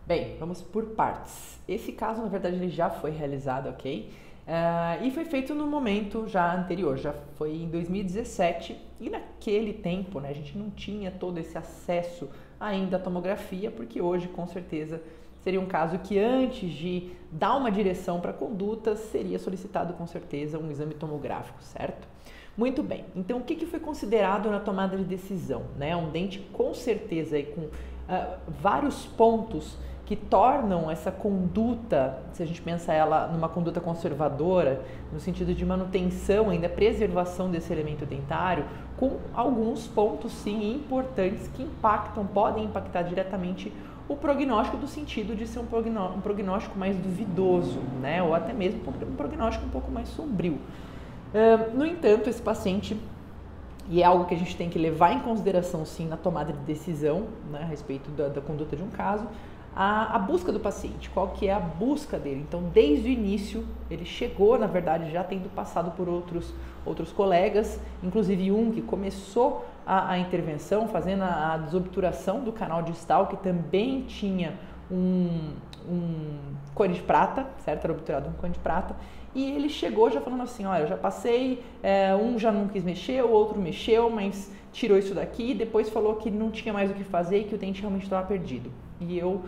Bem, vamos por partes. Esse caso, na verdade, ele já foi realizado, ok? E foi feito no momento já anterior, já foi em 2017 e naquele tempo, né, a gente não tinha todo esse acesso ainda à tomografia, porque hoje, com certeza, seria um caso que antes de dar uma direção para a conduta, seria solicitado com certeza um exame tomográfico, certo? Muito bem, então o que foi considerado na tomada de decisão? Né? Um dente com certeza aí, com vários pontos que tornam essa conduta, se a gente pensa ela numa conduta conservadora, no sentido de manutenção, ainda preservação desse elemento dentário, com alguns pontos sim importantes que podem impactar diretamente o prognóstico, do sentido de ser um prognóstico mais duvidoso, né? Ou até mesmo um prognóstico um pouco mais sombrio. No entanto, esse paciente, e é algo que a gente tem que levar em consideração sim na tomada de decisão, né, a respeito da conduta de um caso, a busca do paciente, qual que é a busca dele. Então, desde o início, ele chegou, na verdade, já tendo passado por outros colegas, inclusive um que começou a intervenção, fazendo a desobturação do canal distal, que também tinha um cone de prata, certo? Era obturado um cone de prata, e ele chegou já falando assim, olha, eu já passei, um já não quis mexer, o outro mexeu, mas tirou isso daqui, depois falou que não tinha mais o que fazer e que o dente realmente estava perdido. E eu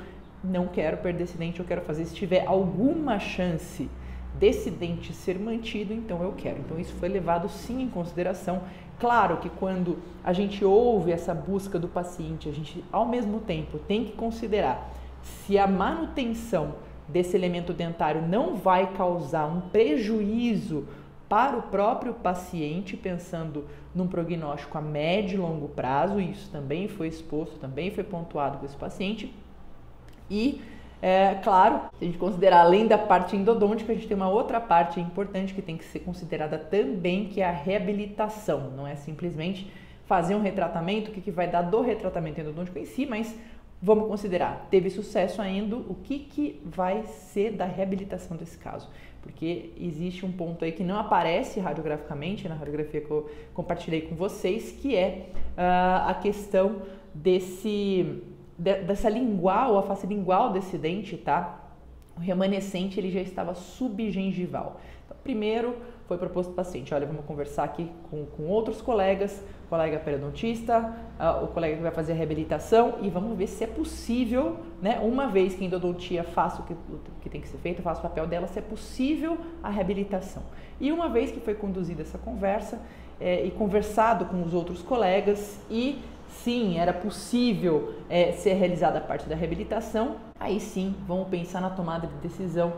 não quero perder esse dente, eu quero fazer, se tiver alguma chance desse dente ser mantido, então eu quero. Então isso foi levado sim em consideração. Claro que quando a gente ouve essa busca do paciente, a gente ao mesmo tempo tem que considerar se a manutenção desse elemento dentário não vai causar um prejuízo para o próprio paciente, pensando num prognóstico a médio e longo prazo. Isso também foi exposto, também foi pontuado com esse paciente. E, claro, se a gente considerar além da parte endodôntica, a gente tem uma outra parte importante que tem que ser considerada também, que é a reabilitação. Não é simplesmente fazer um retratamento, o que vai dar do retratamento endodôntico em si, mas vamos considerar, teve sucesso ainda, o que vai ser da reabilitação desse caso? Porque existe um ponto aí que não aparece radiograficamente, na radiografia que eu compartilhei com vocês, que é a questão dessa lingual, a face lingual desse dente, tá? O remanescente, ele já estava subgengival. Então, primeiro foi proposto ao paciente, olha, vamos conversar aqui com outros colegas, colega periodontista, o colega que vai fazer a reabilitação, e vamos ver se é possível, né, uma vez que a endodontia faça o que tem que ser feito, faça o papel dela, se é possível a reabilitação. E uma vez que foi conduzida essa conversa e conversado com os outros colegas e sim, era possível ser realizada a parte da reabilitação, aí sim, vamos pensar na tomada de decisão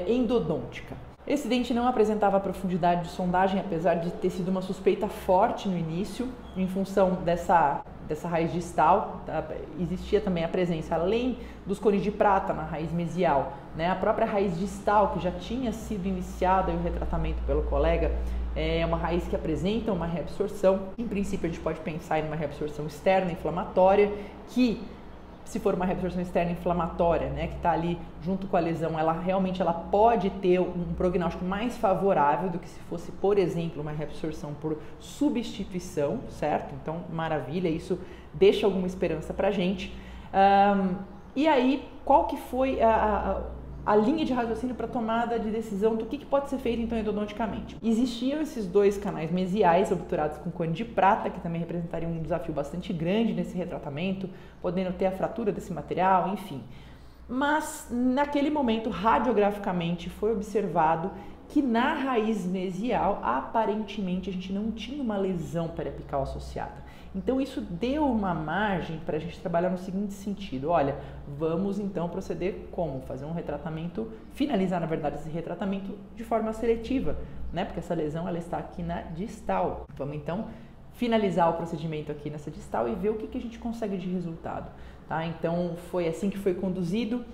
endodôntica. Esse dente não apresentava profundidade de sondagem, apesar de ter sido uma suspeita forte no início, em função dessa raiz distal. Tá? Existia também a presença, além dos cones de prata na raiz mesial, né? A própria raiz distal, que já tinha sido iniciada e o retratamento pelo colega, é uma raiz que apresenta uma reabsorção. Em princípio, a gente pode pensar em uma reabsorção externa inflamatória, que, se for uma reabsorção externa inflamatória, né, que está ali junto com a lesão, ela realmente pode ter um prognóstico mais favorável do que se fosse, por exemplo, uma reabsorção por substituição, certo? Então, maravilha, isso deixa alguma esperança para a gente. E aí, qual que foi a linha de raciocínio para tomada de decisão do que pode ser feito então endodonticamente? Existiam esses dois canais mesiais obturados com cone de prata, que também representariam um desafio bastante grande nesse retratamento, podendo ter a fratura desse material, enfim. Mas naquele momento, radiograficamente, foi observado que na raiz mesial, aparentemente, a gente não tinha uma lesão periapical associada. Então isso deu uma margem para a gente trabalhar no seguinte sentido, olha, vamos então proceder como? Fazer um retratamento, finalizar na verdade esse retratamento de forma seletiva, né? Porque essa lesão ela está aqui na distal. Vamos então finalizar o procedimento aqui nessa distal e ver o que a gente consegue de resultado. Tá? Então foi assim que foi conduzido,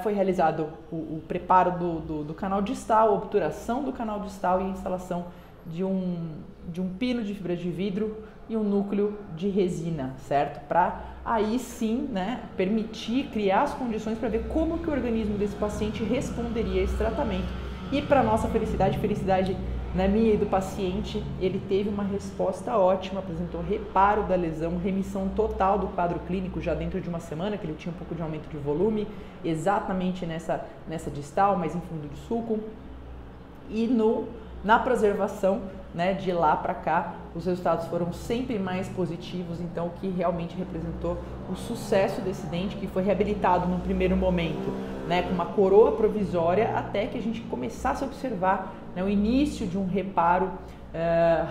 foi realizado o preparo do canal distal, a obturação do canal distal e a instalação de um pino de fibra de vidro e um núcleo de resina, certo? Para aí sim, né, permitir, criar as condições para ver como que o organismo desse paciente responderia a esse tratamento. E para nossa felicidade né, minha e do paciente, ele teve uma resposta ótima, apresentou reparo da lesão, remissão total do quadro clínico já dentro de uma semana, que ele tinha um pouco de aumento de volume, exatamente nessa distal, mas em fundo de sulco. E na preservação, né, de lá para cá, os resultados foram sempre mais positivos, então o que realmente representou o sucesso desse dente, que foi reabilitado no primeiro momento, né, com uma coroa provisória, até que a gente começasse a observar, né, o início de um reparo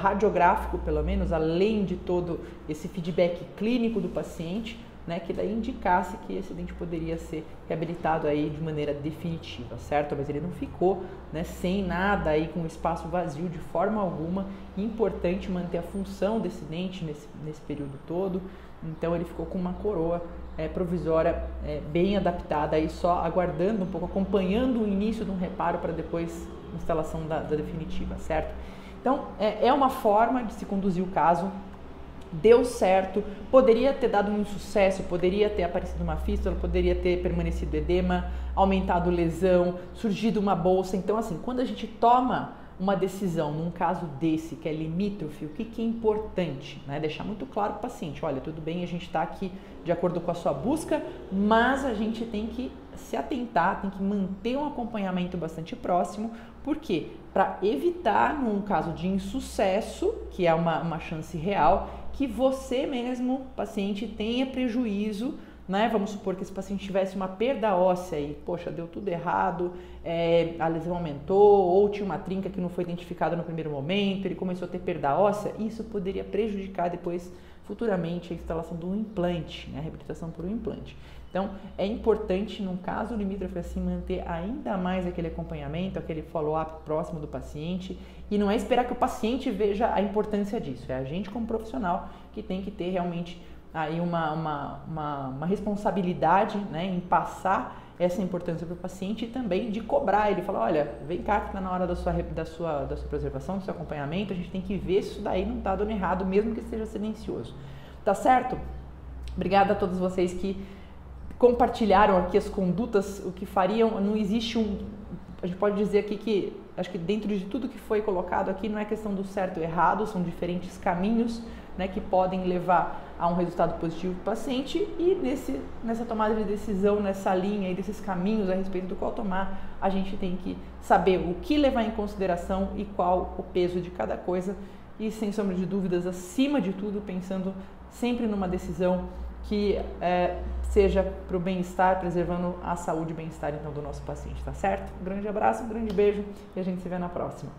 radiográfico, pelo menos, além de todo esse feedback clínico do paciente, né, que daí indicasse que esse dente poderia ser reabilitado aí de maneira definitiva, certo? Mas ele não ficou, né, sem nada aí, com espaço vazio de forma alguma. Importante manter a função desse dente nesse período todo. Então ele ficou com uma coroa provisória bem adaptada, aí só aguardando um pouco, acompanhando o início de um reparo para depois instalação da definitiva, certo? Então é uma forma de se conduzir o caso. Deu certo, poderia ter dado um insucesso, poderia ter aparecido uma fístula, poderia ter permanecido edema, aumentado lesão, surgido uma bolsa. Então, assim, quando a gente toma uma decisão num caso desse, que é limítrofe, o que é importante, né? Deixar muito claro para o paciente, olha, tudo bem, a gente está aqui de acordo com a sua busca, mas a gente tem que se atentar, tem que manter um acompanhamento bastante próximo. Por quê? Para evitar, num caso de insucesso, que é uma chance real, que você mesmo, paciente, tenha prejuízo, né? Vamos supor que esse paciente tivesse uma perda óssea e, poxa, deu tudo errado, a lesão aumentou, ou tinha uma trinca que não foi identificada no primeiro momento, ele começou a ter perda óssea, isso poderia prejudicar depois, futuramente, a instalação do implante, né? A reabilitação por um implante. Então, é importante, num caso limítrofe assim, manter ainda mais aquele acompanhamento, aquele follow-up próximo do paciente, e não é esperar que o paciente veja a importância disso, é a gente como profissional que tem que ter realmente aí uma responsabilidade, né, em passar essa importância para o paciente e também de cobrar ele, falar, olha, vem cá que está na hora da sua preservação, do seu acompanhamento, a gente tem que ver se isso daí não está dando errado, mesmo que esteja silencioso. Tá certo? Obrigada a todos vocês que compartilharam aqui as condutas, o que fariam. Não existe a gente pode dizer aqui que, acho que dentro de tudo que foi colocado aqui, não é questão do certo ou errado, são diferentes caminhos, né, que podem levar a um resultado positivo para o paciente, e nessa tomada de decisão, nessa linha aí desses caminhos a respeito do qual tomar, a gente tem que saber o que levar em consideração e qual o peso de cada coisa, e sem sombra de dúvidas, acima de tudo, pensando sempre numa decisão que seja para o bem-estar, preservando a saúde e bem-estar então do nosso paciente, tá certo? Um grande abraço, um grande beijo e a gente se vê na próxima.